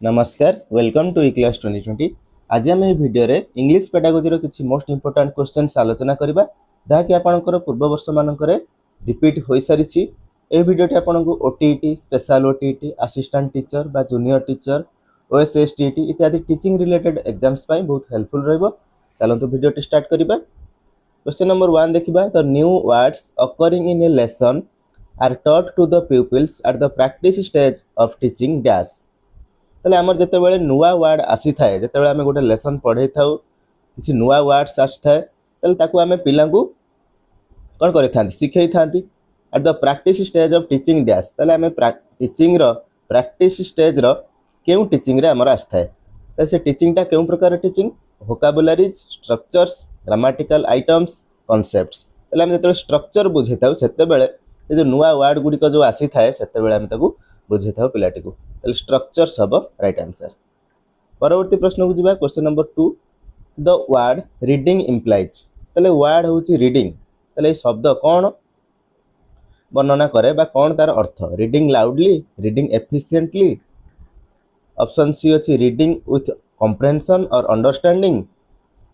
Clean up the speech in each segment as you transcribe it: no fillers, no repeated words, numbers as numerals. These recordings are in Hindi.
नमस्कार वेलकम टू क्लास 2020। आज आम भिडियो रे इंग्लिश पेडागोजी रो किछि मोस्ट इंपोर्टेंट क्वेश्चंस आलोचना करबा जहाँकि आपनकर पूर्व वर्ष मानकरे रिपीट होई सारिछि। ए भिडियोटी आपनको OTET special OTET assistant teacher बा जूनियर टीचर ओएसएसटीटी इत्यादि टीचिंग रिलेटेड एग्जाम्स पई बहुत हेल्पफुल रहबो। चलंतु भिडियोटी स्टार्ट करबा। क्वेश्चन नंबर 1 देखिबा। The new words occurring in a lesson are taught to the pupils at the practice stage of teaching dash. ताले आमर जते बेले नुवा वर्ड आसी थाए जते बेले आमे गोटे लेसन पढै थाउ किछि नुवा वर्ड्स आसी थाए ताले ताकू आमे पिलांकू कोन करै थांती सिखै थांती at the practice stage of teaching dash. ताले आमे टीचिंग रो प्रैक्टिस स्टेज रो केउ टीचिंग रे आमर आसी थाए ताले से टीचिंग टा केउ प्रकार teaching vocabularies structures grammatical items concepts. ताले आमे जते स्ट्रक्चर बुझै थाउ सेते बेले जो नुवा वर्ड गुडी को जो आसी थाए सेते बेले आमे ताकू बुझै थाउ पिलाटी को ताले स्ट्रक्चर्स हबो राइट आंसर। परवर्ती प्रश्न को जिबा। Question number 2 the word reading implies. ताले वर्ड होची रीडिंग ताले शब्द कोन वर्णना करे बा कोन तार अर्थ reading loudly reading efficiently. Option C अछि रीडिंग विथ कॉम्प्रिहेंशन और अंडरस्टैंडिंग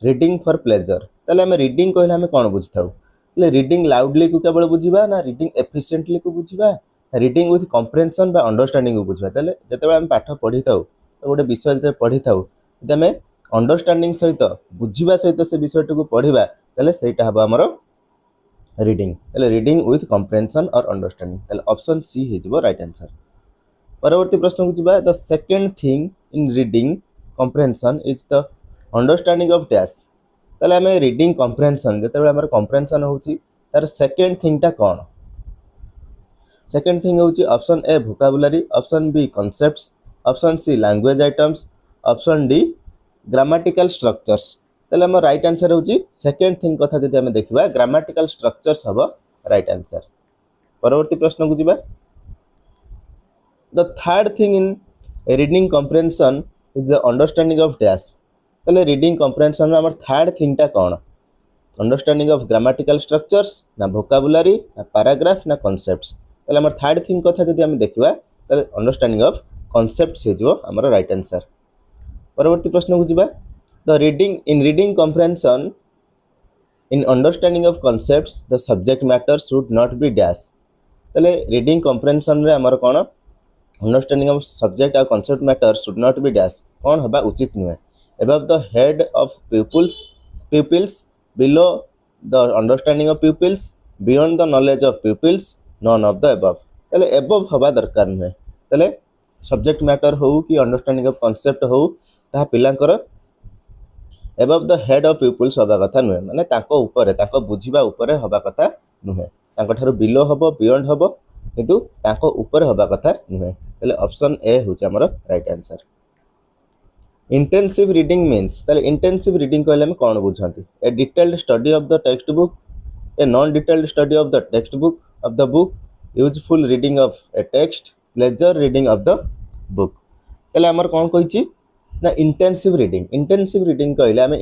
रीडिंग फॉर प्लेजर। ताले हम रीडिंग कहले हम कोन बुझिथाउ ताले रीडिंग लाउडली को केवल बुझिबा ना रीडिंग एफिशिएंटली को बुझिबा रीडिंग विथ कॉम्प्रिहेंशन बा अंडरस्टैंडिंग को बुझिबा। ताले जते हम पाठ पढि थाउ गोटे विषय जते पढि थाउ जते हम अंडरस्टैंडिंग सहित बुझिबा सहित से विषय को पढिबा ताले सेटा हबा हमर रीडिंग। ताले रीडिंग विथ कॉम्प्रिहेंशन और अंडरस्टैंडिंग ताले ऑप्शन सी हे जिवो राइट आंसर। परवर्ती प्रश्न को जिबा। The second thing in reading comprehension is the understanding of dash. ताले हम रीडिंग कॉम्प्रिहेंशन जते हमर कॉम्प्रिहेंशन होची तार सेकंड थिंग टा कोन सेकंड थिंग होची option A vocabulary option B concepts option C language items option D grammatical structures. ताले हम राइट आंसर होची सेकंड थिंग कथा जदि हम देखिबा ग्रामेटिकल स्ट्रक्चर्स हबो राइट आंसर। परवर्ती प्रश्न को जिबा। The third thing in reading comprehension is the understanding of dash. ताले रीडिंग कॉम्प्रिहेंशन रे हमर थर्ड थिंग टा कोन अंडरस्टैंडिंग ऑफ ग्रामेटिकल स्ट्रक्चर्स ना वोकाबुलरी ना पैराग्राफ ना कॉन्सेप्ट्स। ताले हमर थर्ड थिंग कथा जदि हम देखिबा ताले अंडरस्टैंडिंग ऑफ कॉन्सेप्ट्स हे जो हमर राइट आंसर। परवर्ती प्रश्न को जिबा। The reading comprehension in understanding of concepts the subject matter should not be dash. ताले रीडिंग कॉम्प्रिहेंशन रे हमर कोन अंडरस्टैंडिंग ऑफ सब्जेक्ट और concept matter should not be dash कोन हबा उचित नुहे above the head of pupils below the understanding of pupils beyond the knowledge of pupils none of the above। ताले above हबा दरकार नुहे ताले सब्जेक्ट मैटर हो कि अंडरस्टैंडिंग ऑफ कॉन्सेप्ट हो ता पिलांकर above the head of pupils हबा कथा नुहे माने ताको ऊपर ताको बुझिबा ऊपर हबा कथा नुहे ताको थारो बिलो हबो बियॉन्ड हबो किंतु ताको ऊपर हबा कथा नुहे ताले ऑप्शन ए होचे हमर right answer. Intensive reading means ताले इंटेंसिव रीडिंग कहले हम कोन बुझांती a detailed study of the text book a non detailed study of the text book of the book useful reading of a text pleasure reading of the book. ताले हमर कोन कहिची ना इंटेंसिव रीडिंग कहले हम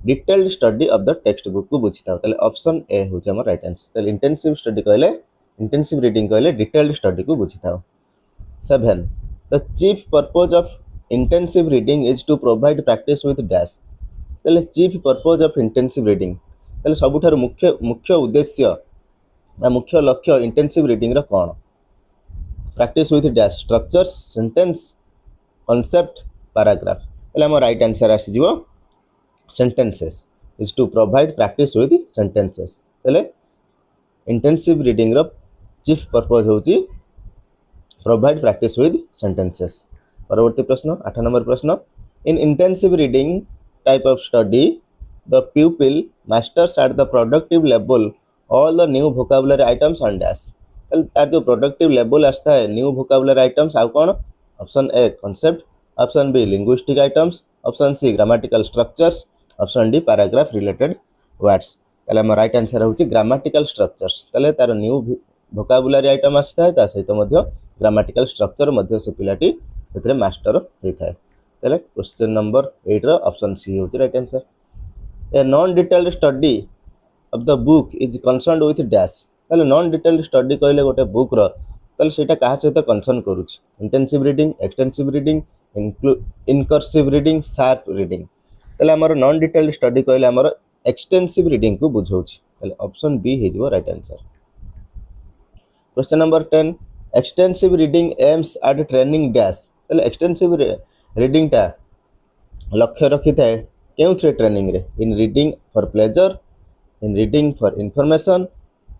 detailed study of the text book को बुझिताउ ताले ऑप्शन ए होचे हमर राइट आंसर। ताले इंटेंसिव रीडिंग कहले डिटेल्ड स्टडी को बुझिताउ। 7 the chief purpose of intensive reading is to provide practice with dash. ताले chief purpose of intensive reading ताले सबुठार मुख्य उद्देश्य बा मुख्य लक्ष्य इंटेंसिव रीडिंग रो कोन practice with dash structures sentence concept paragraph. ताले हम राइट आंसर आसी जिवो sentences is to provide practice with sentences. ताले इंटेंसिव रीडिंग रो चीफ पर्पज होची प्रोवाइड प्रैक्टिस विथ सेंटेंसेस। परवर्ती प्रश्न 8 नंबर प्रश्न। In intensive reading type of study the pupil masters at the productive level all the new vocabulary items on dash. तार जो प्रोडक्टिव लेवल आस्ता है न्यू वोकाबुलरी आइटम्स आउ कोन option A concept option B linguistic items option C grammatical structures option D paragraph related words. ताले हम राइट आंसर होची ग्रामेटिकल स्ट्रक्चर्स। ताले तार न्यू वोकाबुलरी आइटम आस्ता है ता सहित मध्य ग्रामेटिकल स्ट्रक्चर मध्य से पिलाटी तेरे मास्टर होता है। ताले क्वेश्चन नंबर 8 रो ऑप्शन सी होची right answer. A non detailed study of the book is concerned with dash. ताले नॉन डिटेल्ड स्टडी कहले गोटे बुक रो ताले सेटा कहा सहित कंसर्न करूछ intensive reading extensive reading incursive reading sharp reading ताले हमर नॉन डिटेल्ड स्टडी कहले हमर एक्सटेंसिव रीडिंग को बुझौछि ताले ऑप्शन बी हे जिवो right answer. Question number 10 extensive reading aims at training dash ताले एक्सटेंसिव रीडिंग टा लक्ष्य रखी थाए केउथरे ट्रेनिंग रे इन reading for pleasure in reading for information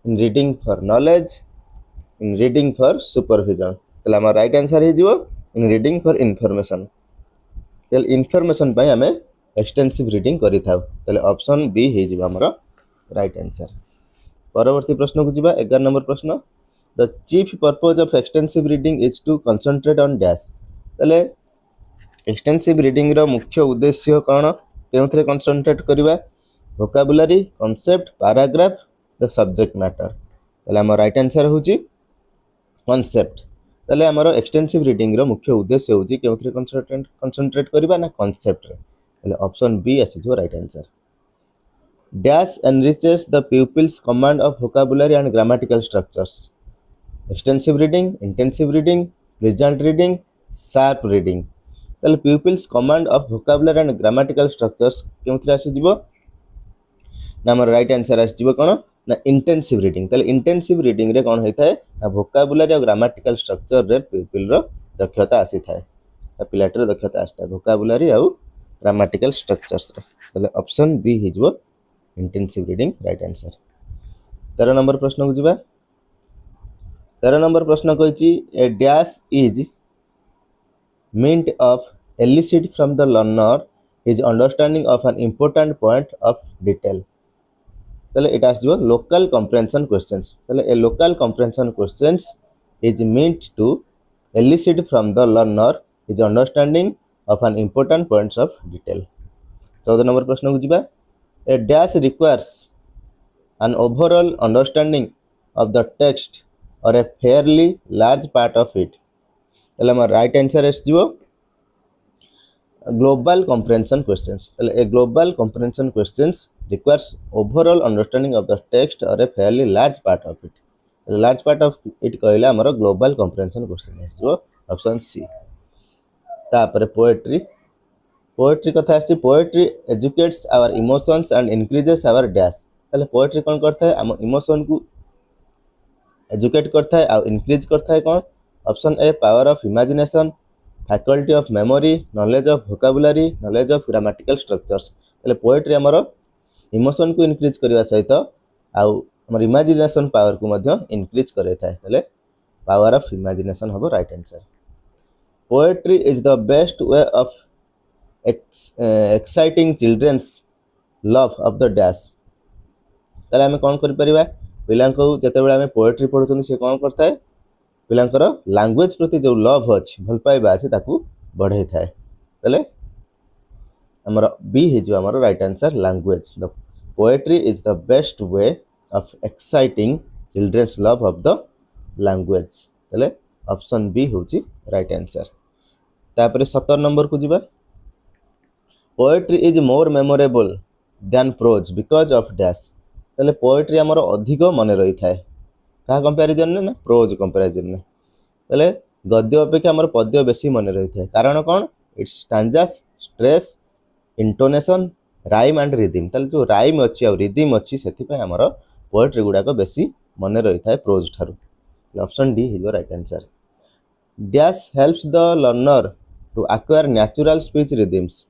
in reading for knowledge in reading for supervision ताले हमर राइट आंसर हे जिवो इन रीडिंग फॉर इंफॉर्मेशन ताले इंफॉर्मेशन पय हमें एक्सटेंसिव रीडिंग करि थाउ ताले ऑप्शन बी हे जिवो हमर राइट आंसर। परवर्ती प्रश्न को जिबा 11 नंबर प्रश्न the chief purpose of extensive reading is to concentrate on dash ताले एक्सटेंसिव रीडिंग रो मुख्य उद्देश्य कौन केउथरे कंसंट्रेट करबा vocabulary concept paragraph the subject matter ताले हमर राइट आंसर होची कांसेप्ट ताले हमर एक्सटेंसिव रीडिंग रो मुख्य उद्देश्य होची केउथरे कंसंट्रेट करबा ना कांसेप्ट रे ताले ऑप्शन बी आसी जो right answer. Dash enriches the pupils command of vocabulary and grammatical structures extensive reading intensive reading pleasant reading sharp reading ताले pupils command of vocabulary and grammatical structures केउथरे आसी जिवो ना हमर राइट आंसर आसी जिवो कोन ना इंटेंसिव रीडिंग ताले इंटेंसिव रीडिंग रे कोन होइथाय ना वोकैबुलरी और ग्रामेटिकल स्ट्रक्चर रे pupil रो दक्षता आसी थाए पिलाटर दक्षता आसी थाए वोकैबुलरी और ग्रामेटिकल स्ट्रक्चर्स रे ताले ऑप्शन बी हे जिवो intensive reading right answer. 13 number प्रश्न को जिबा 13 नंबर प्रश्न कहिछि a dash is meant of elicit from the learner his understanding of an important point of detail ताले इट आस जो लोकल कॉम्प्रिहेंशन क्वेश्चंस ताले ए local comprehension questions is meant to elicit from the learner his understanding of an important points of detail। 14 number प्रश्न को जिबा ए dash requires an overall understanding of the text or a fairly large part of it ताले हमर राइट आंसर एस जिवो ग्लोबल कॉम्प्रिहेंशन क्वेश्चंस ताले a global comprehension questions requires overall understanding of the text और a fairly large part of it large part of it कहले हमर ग्लोबल कॉम्प्रिहेंशन क्वेश्चन एस जिवो ऑप्शन सी। तापर पोएट्री पोएट्री कथा आसी poetry educates our emotions and increases our dash ताले पोएट्री कोन करथा है हम इमोशन को एजुकेट करथा है और इंक्रीज करथा है कोन option A power of imagination faculty of memory knowledge of vocabulary knowledge of grammatical structures ताले पोएट्री हमर इमोशन को इंक्रीज करबा सहित आउ हमर इमेजिनेशन पावर को मध्य इंक्रीज करे थाए ताले पावर ऑफ इमेजिनेशन हबो right answer. Poetry is the best way of exciting children's love of the dash ताले हम कोन करि परिबा पिलांको जते बेला हम पोएट्री पढुछन से कोन करता है पिलांकर लैंग्वेज प्रति जो लव अछि भल पाइबा अछि ताकू बढ़े थाए तले हमर बी हे जो हमर right answer language the poetry is the best way of exciting children's love of the language तले ऑप्शन बी होची राइट आंसर। तापर 17 नंबर को जिबा poetry is more memorable than prose because of dash तले पोएट्री हमर अधिक मन रही थाए का कंपैरिजन ने ना प्रोज कंपैरिजन ने तले गद्य अपेक्षा हमर पद्य बेसी मन रही थाए कारण कोन its stanzas stress intonation rhyme and rhythm तले जो राइम अछि और रिदम अछि सेति पे हमर पोएट्री गुडा को बेसी मन रही थाए प्रोज थारु option D is the right answer. Dash helps the learner to acquire natural speech rhythms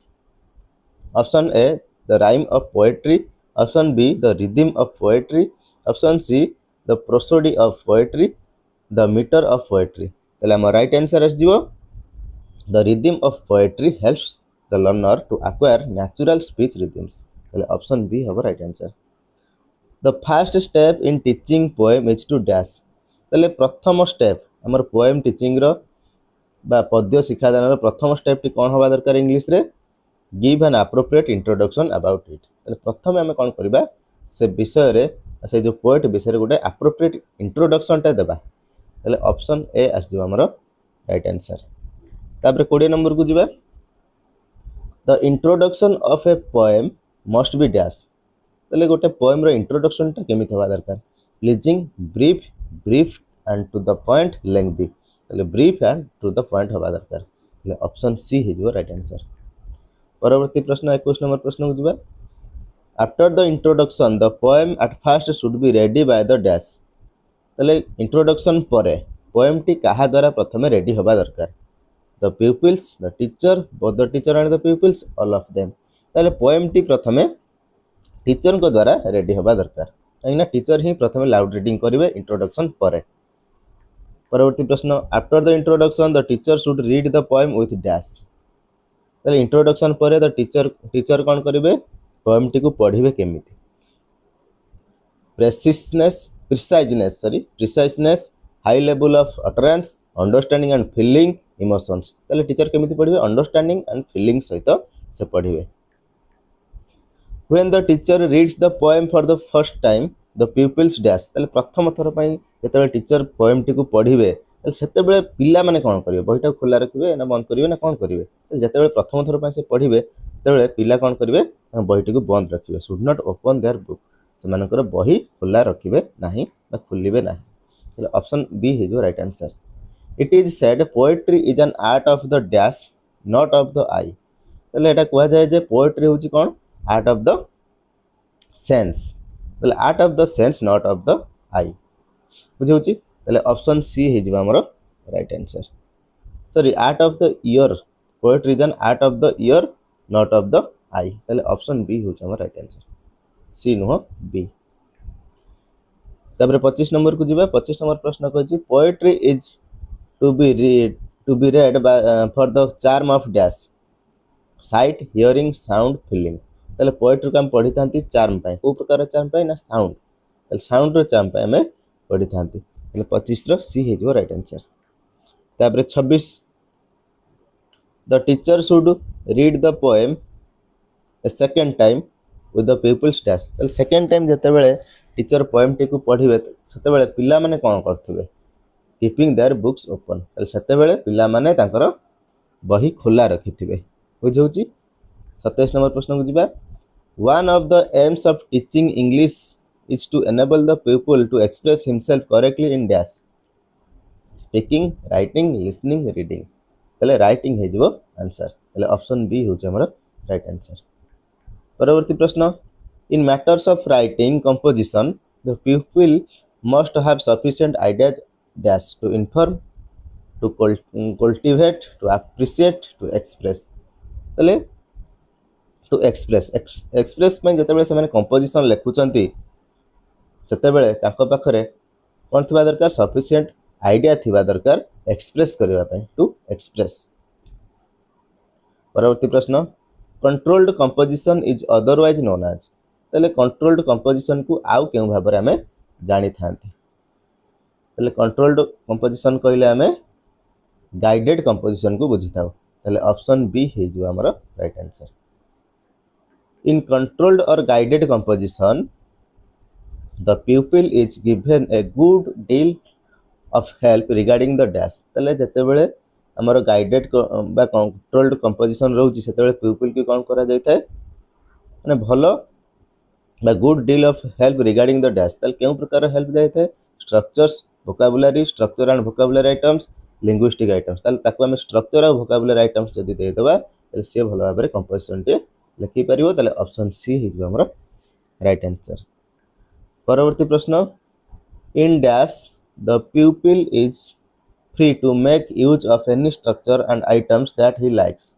option A the rhyme of poetry option B the rhythm of poetry option C the prosody of poetry the meter of poetry तले हम राइट आंसर एस जिवो the rhythm of poetry helps the learner to acquire natural speech rhythms तले ऑप्शन बी हबो right answer. the first step in teaching poem is to dash तले प्रथम स्टेप हमर पोएम टीचिंग रो बा पद्य शिक्षा दान रो प्रथम स्टेप टी कोन होबा दरकार इंग्लिश रे give an appropriate introduction about it तले प्रथम हमें कोन करबा से विषय रे से जो पोएट विषय गोटे एप्रोप्रिएट इंट्रोडक्शन टा देबा तले ऑप्शन ए आस जो हमरो राइट आंसर। तापर 20 नंबर को जिबा the introduction of a poem must be dash तले गोटे पोएम रो इंट्रोडक्शन टा केमित होबा दरकार pleasing brief and to the point lengthy तले brief and to the point होबा दरकार ऑप्शन सी हो राइट आंसर। परवर्ती प्रश्न 21 नंबर प्रश्न को जीवा। After the introduction the poem at first should be ready by the dash. तले इंट्रोडक्शन परे पोएम टी कहा द्वारा प्रथमे रेडी होबा दरकार। The pupils, the teacher, both the teacher and the pupils, all of them. तले पोएम टी प्रथमे टीचर को द्वारा रेडी होबा दरकार कहीं टीचर ही प्रथमे लाउड रीडिंग करेंगे इंट्रोडक्शन परे। परवर्ती प्रश्न after the introduction the teacher should read the poem with dash. ताले इंट्रोडक्शन परे द टीचर कौन करेंगे पोएम टी को पढ़िबे केमिति। Preciseness, high level of utterance, understanding and feeling, emotions. ताले टीचर केमिति पढ़िबे अंडरस्टैंडिंग एंड फीलिंग सहित से पढ़िबे। When the teacher reads the poem for the first time the pupils dash। ताले प्रथम थर पई जेतेबेले टीचर पोएम टी को पढ़िबे ताले सेतेबेले पिला माने कोन करिवे बहिटा खोला रखिबे ना बंद करिवे ना कोन करिवे। ताले जेतेबेले प्रथम थर पई से पढ़िबे तेबेले पिला कोन करिवे बहिटी को बंद रखिबे। Should not open their book. सेमानकर बही खोला रखिबे नाही बा खोलिबे नाही। ताले ऑप्शन बी हो right answer. It is said poetry is an art of the dash not of the eye. ताले एटा कहवा जाय जे पोएट्री होची कोन आर्ट ऑफ द सेंस। ताले art of the sense not of the eye बुझौची। ताले ऑप्शन सी हे जिबा हमर right answer. Sorry art of the ear poetry is an art of the ear not of the eye. ताले ऑप्शन बी होची हमर राइट आंसर सी नुह बी। तापर 25 नंबर को जिबा। 25 नंबर प्रश्न कहछि poetry is to be read for the charm of dash sight hearing sound feeling. ताले पोएट्री को हम पढ़ी थांती चार्म पाए को प्रकार चार्म पाए ना साउंड। ताले साउंड रो चार्म पाए हमें पढ़ी थांती। ताले 25 रो सी हे जो राइट आंसर। तापर 26 the teacher should read the poem a second time with the pupils dash. ताले सेकंड टाइम जते बेले टीचर पोएम टी को पढ़िबे सेते बेले पिला माने कोन करथिबे कीपिंग देयर बुक्स ओपन। ताले सेते बेले पिला माने तांकर बही खोला रखिथिबे बुझौची। 27 नंबर प्रश्न को जिबा। One of the aims of teaching English is to enable the pupil to express himself correctly in dash speaking, writing, listening, reading. ताले राइटिंग हे जिवो आंसर। ताले ऑप्शन बी होचे हमर राइट आंसर। परवर्ती प्रश्न in matters of writing composition the pupil must have sufficient ideas dash to inform, to cultivate, to appreciate, to express. ताले टू एक्सप्रेस में जितेबाला से कंपोजिशन लिखुंट से पाखे कौन थी दरकार सफिशिएंट आइडिया थी दरकार एक्सप्रेस करने टू एक्सप्रेस। परवर्ती प्रश्न controlled composition is otherwise known as. ताले कंट्रोल्ड कंपोजिशन को आउ क्यों भाव में आम जानी था। कंट्रोल्ड कंपोजिशन कहले आम गाइडेड कंपोजिशन को बुझी था। ऑप्शन बी हो आमर right answer. In controlled or guided composition, the pupil is given a good deal of help regarding the dash। ताले जते बेले हमर गाइडेड बा कंट्रोल्ड कंपोजिशन रहउची सेते बेले pupil की कोन करा जाय थाए माने भलो बा good deal of help regarding the dash. ताले केउ प्रकार हेल्प जाय थाए structures, vocabulary, structure and vocabulary items, linguistic items. ताले ताको हम स्ट्रक्चर और वोकाबुलरी आइटम्स जदी दे देबा ताले से भलो भाबरे कंपोजिशन टे लिखि परिवो। ताले ऑप्शन सी हिजो हमर राइट आंसर। परवर्ती प्रश्न in dash the pupil is free to make use of any structure and items that he likes.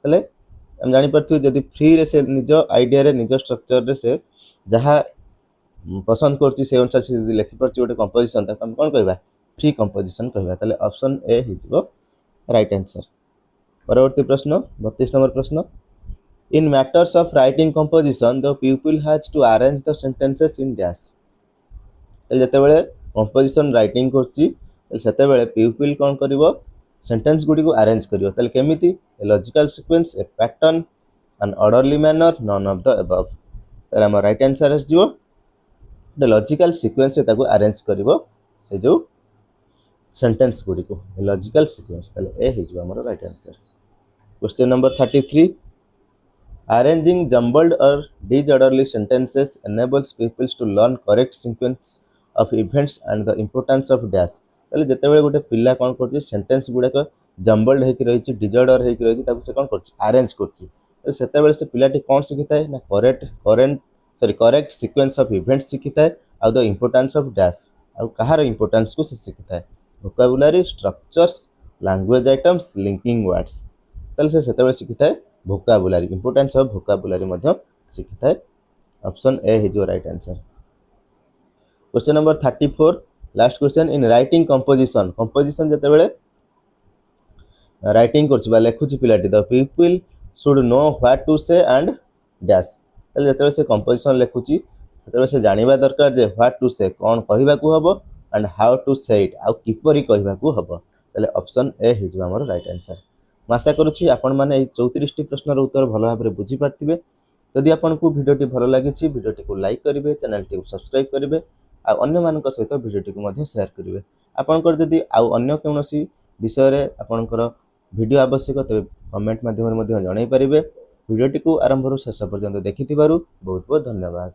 ताले हम जानि परथि जदी फ्री रे से निज आइडिया रे निज स्ट्रक्चर रे से जहा पसंद करछि से अनुसार से जदी लिखि परछि ओटे कंपोजिशन त हम कोन कहबा फ्री कंपोजिशन कहबा। ताले ऑप्शन ए हिजो राइट आंसर। परवर्ती प्रश्न 32 नंबर प्रश्न In matters of writing composition, the pupil has to arrange the sentences in dash। जते बेले कंपोजिशन राइटिंग करछि सेते बेले pupil कोन करिवो सेंटेंस गुडी को अरेंज करिवो। ताले केमिति a logical sequence, A pattern, an orderly manner, none of the above. ताले हम राइट आंसर आस जिवो द लॉजिकल सीक्वेंस से ताको अरेंज करिवो से जो सेंटेंस गुडी को लॉजिकल सीक्वेंस। ताले ए हे जिवो हमर right answer. Question number 33 Arranging jumbled or disorderly sentences enables people to learn correct sequence of events and the importance of dash। ताले जते बेले गोटे पिला कोन करछि सेंटेंस गुडा को जम्बल्ड होकर रही डिजॉर्डर होकर रही से कौन कर अरेंज कर से पिलाटी कौन शिखी थाए ना करेक्ट सीक्वेंस ऑफ इवेंट शिखी थाए आउ द इंपोर्टेंस ऑफ डैश आउ कहार इंपोर्टेंस को से शिखी थाए vocabulary structures language items linking words से शिखी थाए वोकाबुलारी इंपोर्टेंस ऑफ वोकाबुलारी शिखी थाए option A is your right answer. Question number 34 last question in writing composition जते राइटिंग कर लिखुची पिलाटी the pupil should know what to say and dash जो से कंपोजिशन लिखुची से जानवा दरकार जे व्हाट टू से कौन कहवाकू हम एंड हाउ टू से इट आउ किपरि कहवाकू हम ऑप्शन ए हो आमर राइट आंसर। मैं आशा करुच्ची आपण मैंने 34 प्रश्नर उत्तर भल भाव में बुझीपारे जदि आपको भिडियोटी भल लगी भिडियोटी को लाइक करेंगे चैनल टी सब्सक्राइब करेंगे आने सहित भिडियोटी को शेयर करेंगे आपंकर जदि आउ अन्य कौन विषय आपंकर वीडियो आवश्यक तेज कमेंट माध्यम जनई पारे भिडियोटी को आरंभ शेष पर्यंत देखि बहुत बहुत धन्यवाद।